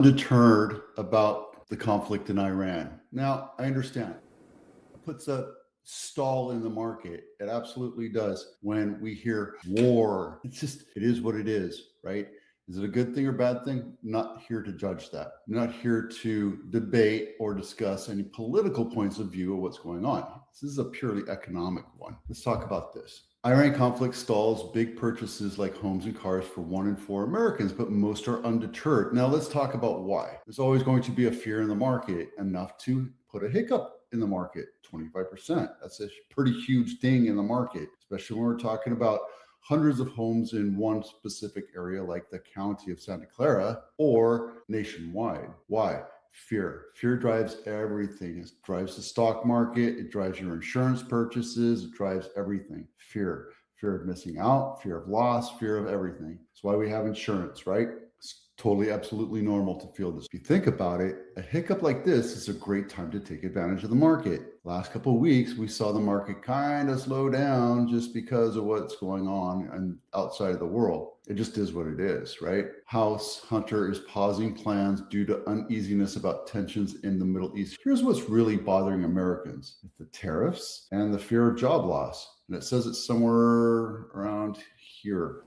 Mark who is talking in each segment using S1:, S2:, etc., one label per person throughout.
S1: Undeterred about the conflict in Iran. Now, I understand. It puts a stall in the market. It absolutely does when we hear war. It's just, it is what it is, right? Is it a good thing or bad thing? I'm not here to judge that. I'm not here to debate or discuss any political points of view of what's going on. This is a purely economic one. Let's talk about this. Iran conflict stalls big purchases like homes and cars for 1 in 4 Americans, but most are undeterred. Now let's talk about why. There's always going to be a fear in the market, enough to put a hiccup in the market. 25%. That's a pretty huge thing in the market, especially when we're talking about hundreds of homes in one specific area like the county of Santa Clara or nationwide. Why? Fear. Fear drives everything. It drives the stock market. It drives your insurance purchases. It drives everything. Fear. Fear of missing out, fear of loss, fear of everything. That's why we have insurance, right? It's totally, absolutely normal to feel this. If you think about it, a hiccup like this is a great time to take advantage of the market. Last couple of weeks, we saw the market kind of slow down just because of what's going on and outside of the world. It just is what it is, right? House Hunter is pausing plans due to uneasiness about tensions in the Middle East. Here's what's really bothering Americans: the tariffs and the fear of job loss. And it says it's somewhere around here.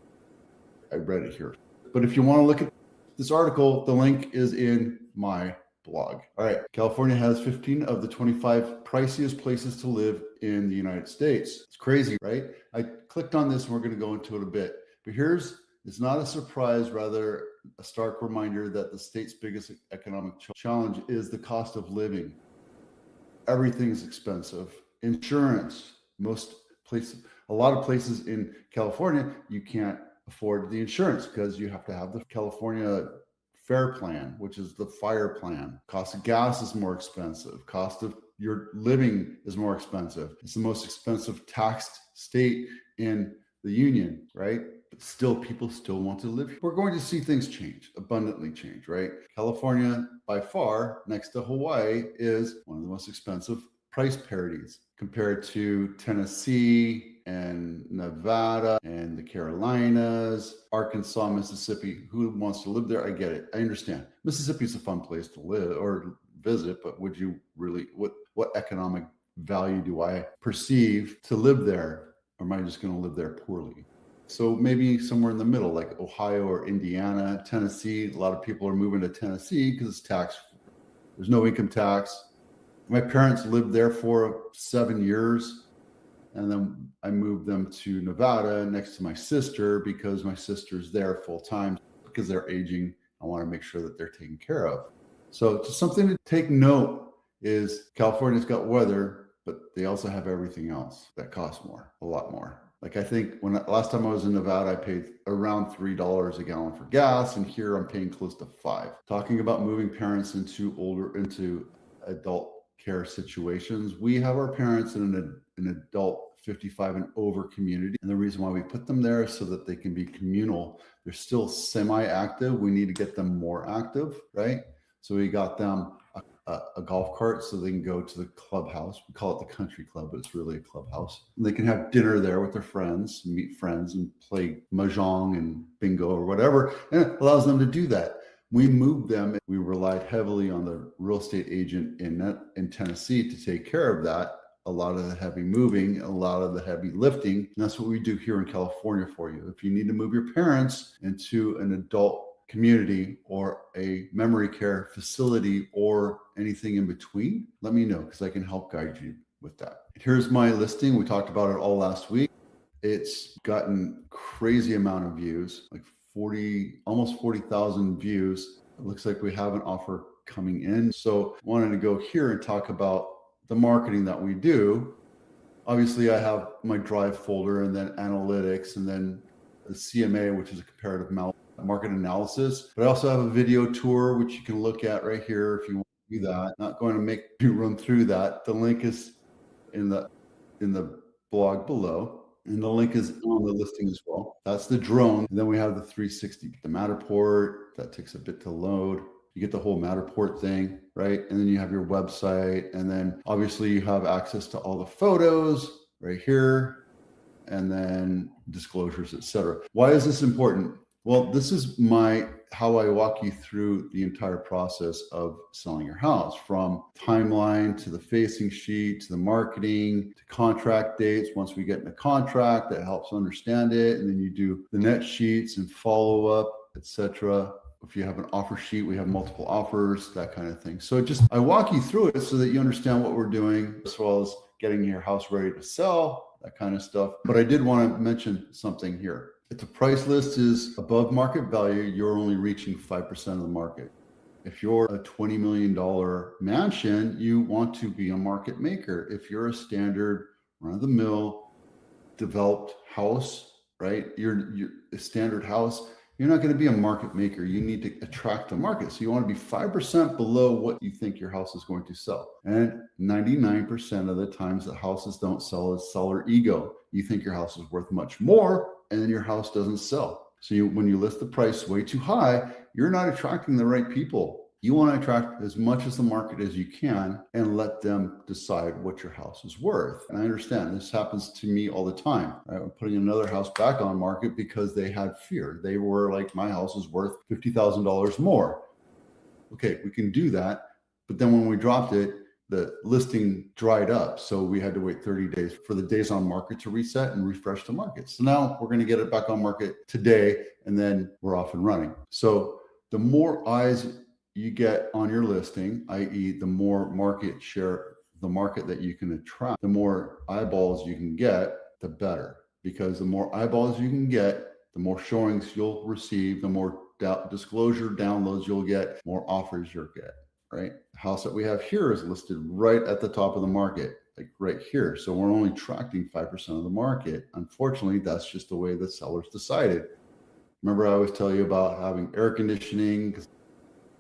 S1: I read it here. But if you want to look at this article, the link is in my blog. All right. California has 15 of the 25 priciest places to live in the United States. It's crazy, right? I clicked on this and we're going to go into it a bit. But it's not a surprise, rather a stark reminder that the state's biggest economic challenge is the cost of living. Everything is expensive. Insurance, a lot of places in California, you can't afford the insurance because you have to have the California FAIR plan, which is the fire plan. Cost of gas is more expensive. Cost of your living is more expensive. It's the most expensive taxed state in the union, right? But still, people still want to live here. We're going to see things change, abundantly change, right? California, by far, next to Hawaii, is one of the most expensive price parities compared to Tennessee and Nevada and the Carolinas, Arkansas, Mississippi. Who wants to live there? I get it. I understand. Mississippi is a fun place to live or visit, but would you really, what economic value do I perceive to live there? Or am I just going to live there poorly? So maybe somewhere in the middle, like Ohio or Indiana, Tennessee. A lot of people are moving to Tennessee because it's there's no income tax. My parents lived there for 7 years, and then I moved them to Nevada next to my sister because my sister's there full time because they're aging. I want to make sure that they're taken care of. So just something to take note is California's got weather, but they also have everything else that costs more, a lot more. Like I think last time I was in Nevada, I paid around $3 a gallon for gas, and here I'm paying close to $5. Talking about moving parents into adult care situations, we have our parents in an adult 55 and over community, and the reason why we put them there is so that they can be communal. They're still semi-active. We need to get them more active, right? So we got them a golf cart so they can go to the clubhouse. We call it the country club, but it's really a clubhouse. And they can have dinner there with their friends, meet friends, and play mahjong and bingo or whatever. And it allows them to do that. We moved them. We relied heavily on the real estate agent in Tennessee to take care of that. A lot of the heavy moving, a lot of the heavy lifting. And that's what we do here in California for you. If you need to move your parents into an adult community or a memory care facility or anything in between, let me know because I can help guide you with that. Here's my listing. We talked about it all last week. It's gotten crazy amount of views, like almost 40,000 views. It looks like we have an offer coming in. So I wanted to go here and talk about the marketing that we do. Obviously, I have my Drive folder and then analytics and then the CMA, which is a comparative market analysis. But I also have a video tour, which you can look at right here if you want to do that. Not going to make you run through that. The link is in the blog below. And the link is on the listing as well. That's the drone. And then we have the 360, the Matterport. That takes a bit to load. You get the whole Matterport thing, right? And then you have your website. And then obviously you have access to all the photos right here. And then disclosures, etc. Why is this important? Well, this is how I walk you through the entire process of selling your house, from timeline to the facing sheet to the marketing to contract dates. Once we get in a contract, that helps understand it, and then you do the net sheets and follow up, etc. If you have an offer sheet, we have multiple offers, that kind of thing. So I walk you through it so that you understand what we're doing, as well as getting your house ready to sell, that kind of stuff. But I did want to mention something here. If the price list is above market value, you're only reaching 5% of the market. If you're a $20 million mansion, you want to be a market maker. If you're a standard run-of-the-mill developed house, right? You're a standard house, you're not going to be a market maker. You need to attract the market. So you want to be 5% below what you think your house is going to sell. And 99% of the times that houses don't sell is seller ego. You think your house is worth much more, and then your house doesn't sell. So when you list the price way too high, you're not attracting the right people. You want to attract as much as the market as you can and let them decide what your house is worth. And I understand this happens to me all the time. Right? I'm putting another house back on market because they had fear. They were like, my house is worth $50,000 more. Okay, we can do that. But then when we dropped it, the listing dried up. So we had to wait 30 days for the days on market to reset and refresh the market. So now we're going to get it back on market today, and then we're off and running. So the more eyes you get on your listing, i.e. the more market share, the market that you can attract, the more eyeballs you can get, the better. Because the more eyeballs you can get, the more showings you'll receive, the more disclosure downloads you'll get, more offers you'll get, right? The house that we have here is listed right at the top of the market, like right here. So we're only attracting 5% of the market. Unfortunately, that's just the way the sellers decided. Remember, I always tell you about having air conditioning.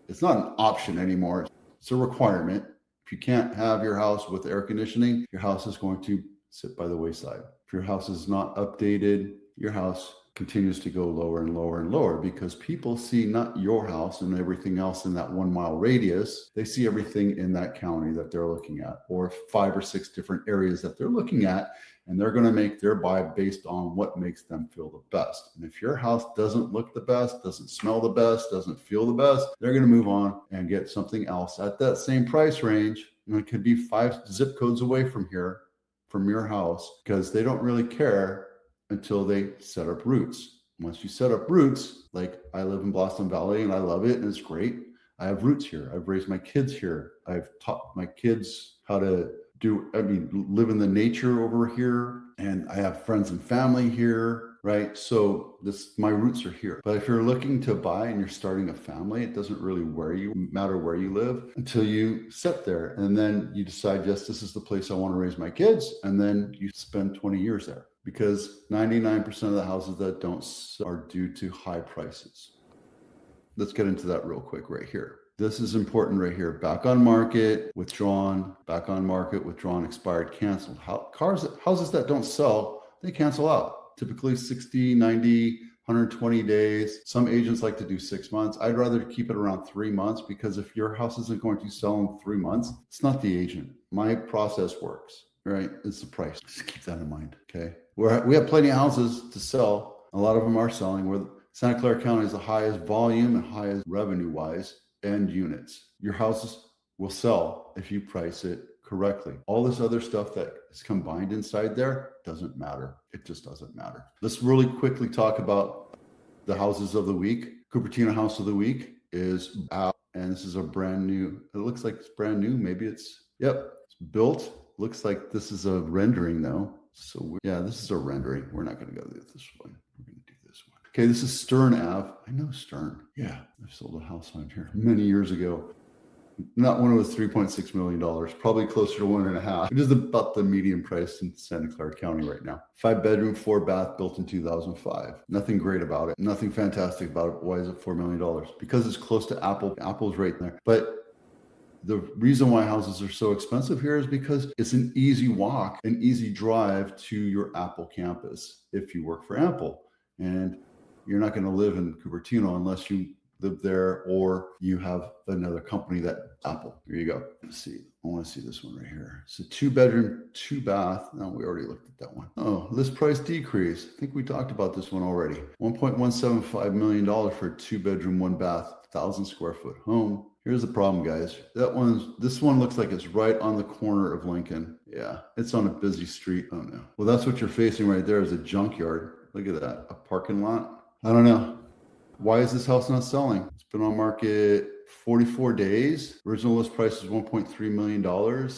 S1: It's not an option anymore. It's a requirement. If you can't have your house with air conditioning, your house is going to sit by the wayside. If your house is not updated, your house continues to go lower and lower and lower, because people see not your house and everything else in that 1 mile radius. They see everything in that county that they're looking at, or 5 or 6 different areas that they're looking at. And they're going to make their buy based on what makes them feel the best. And if your house doesn't look the best, doesn't smell the best, doesn't feel the best, they're going to move on and get something else at that same price range. And it could be 5 zip codes away from here, from your house, because they don't really care until they set up roots. Once you set up roots, like I live in Blossom Valley and I love it and it's great. I have roots here. I've raised my kids here. I've taught my kids how to live in the nature over here, and I have friends and family here, right? So my roots are here. But if you're looking to buy and you're starting a family, it doesn't really matter where you live until you sit there. And then you decide, yes, this is the place I want to raise my kids. And then you spend 20 years there, because 99% of the houses that don't sell are due to high prices. Let's get into that real quick right here. This is important right here. Back on market, withdrawn, back on market, withdrawn, expired, canceled. Houses that don't sell, they cancel out. Typically 60, 90, 120 days. Some agents like to do 6 months. I'd rather keep it around 3 months, because if your house isn't going to sell in 3 months, it's not the agent. My process works, right? It's the price. Just keep that in mind, okay? We have plenty of houses to sell. A lot of them are selling. Where Santa Clara County is the highest volume and highest revenue-wise and units. Your houses will sell if you price it correctly. All this other stuff that is combined inside there doesn't matter. It just doesn't matter. Let's really quickly talk about the houses of the week. Cupertino house of the week is out, and this is a brand new, it looks like it's brand new. Maybe it's built. Looks like this is a rendering though. So yeah, this is a rendering. We're not going to go with this one. We're going to do this one. Okay, this is Stern Ave. I know Stern. Yeah, I've sold a house on here many years ago. Not when it was $3.6 million, probably closer to 1.5, which is about the median price in Santa Clara County right now. 5-bedroom, 4-bath, built in 2005. Nothing great about it. Nothing fantastic about it. Why is it $4 million? Because it's close to Apple. Apple's right there. But the reason why houses are so expensive here is because it's an easy walk, an easy drive to your Apple campus if you work for Apple. And you're not going to live in Cupertino unless you live there, or you have another company that Apple. Here you go. Let's see. I want to see this one right here. It's a 2-bedroom, 2-bath. No, we already looked at that one. Oh, list price decrease. I think we talked about this one already. $1.175 million for a 2-bedroom, 1-bath, 1,000 square foot home. Here's the problem, guys. This one looks like it's right on the corner of Lincoln. Yeah, it's on a busy street. Oh no. Well, that's what you're facing right there is a junkyard. Look at that, a parking lot. I don't know. Why is this house not selling? It's been on market 44 days. Original list price is $1.3 million.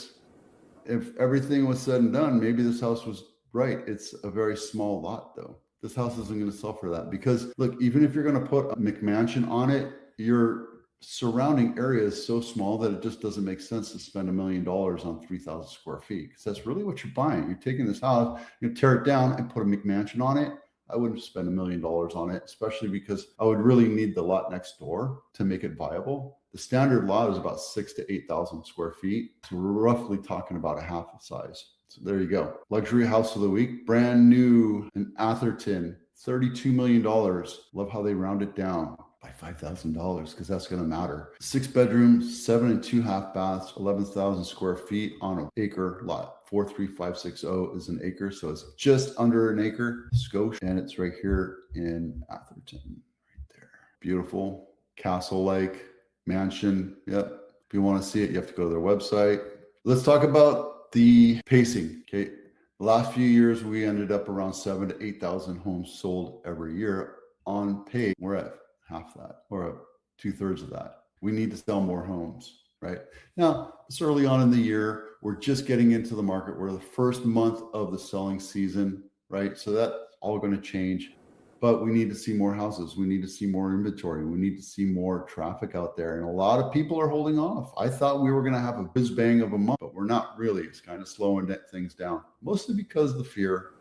S1: If everything was said and done, maybe this house was right. It's a very small lot though. This house isn't going to sell for that because look, even if you're going to put a McMansion on it, your surrounding area is so small that it just doesn't make sense to spend $1 million on 3,000 square feet. Because that's really what you're buying. You're taking this house, you tear it down and put a McMansion on it. I wouldn't spend $1 million on it, especially because I would really need the lot next door to make it viable. The standard lot is about 6,000 to 8,000 square feet. So we're roughly talking about a half the size. So there you go. Luxury house of the week, brand new in Atherton, $32 million. Love how they round it down by $5,000 because that's going to matter. 6 bedrooms, 7 and 2 half baths, 11,000 square feet on an acre lot. 43560 is an acre, so it's just under an acre, Scotia, and it's right here in Atherton, right there. Beautiful castle-like mansion. Yep. If you want to see it, you have to go to their website. Let's talk about the pacing. Okay. The last few years, we ended up around 7,000 to 8,000 homes sold every year. On pace, we're at half that or 2/3 of that. We need to sell more homes. Right now, it's early on in the year. We're just getting into the market. We're the first month of the selling season, right? So that's all going to change. But we need to see more houses. We need to see more inventory. We need to see more traffic out there. And a lot of people are holding off. I thought we were going to have a whiz bang of a month, but we're not really. It's kind of slowing things down, mostly because of the fear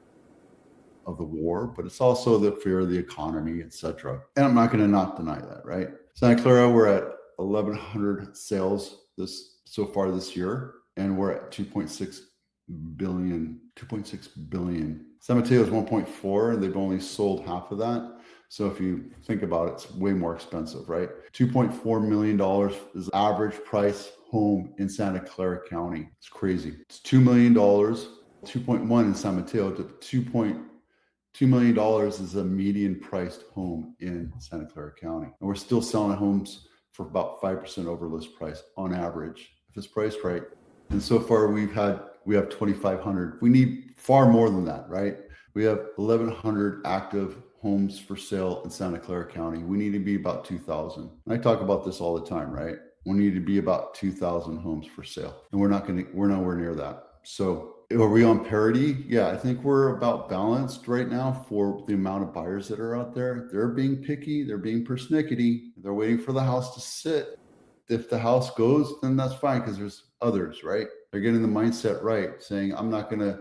S1: of the war, but it's also the fear of the economy, etc. And I'm not going to not deny that, right? Santa Clara, we're at 1,100 sales so far this year, and we're at 2.6 billion. San Mateo is 1.4, and they've only sold half of that. So if you think about it, it's way more expensive, right? $2.4 million is the average price home in Santa Clara County. It's crazy. It's $2 million, 2.1 in San Mateo to $2 million is a median priced home in Santa Clara County. And we're still selling homes for about 5% over list price on average, if it's priced right. And so far we have 2,500. We need far more than that, right? We have 1,100 active homes for sale in Santa Clara County. We need to be about 2,000. I talk about this all the time, right? We need to be about 2,000 homes for sale. And we're nowhere near that. So are we on parity? Yeah, I think we're about balanced right now for the amount of buyers that are out there. They're being picky. They're being persnickety. They're waiting for the house to sit. If the house goes, then that's fine because there's others, right? They're getting the mindset right, saying, I'm not going to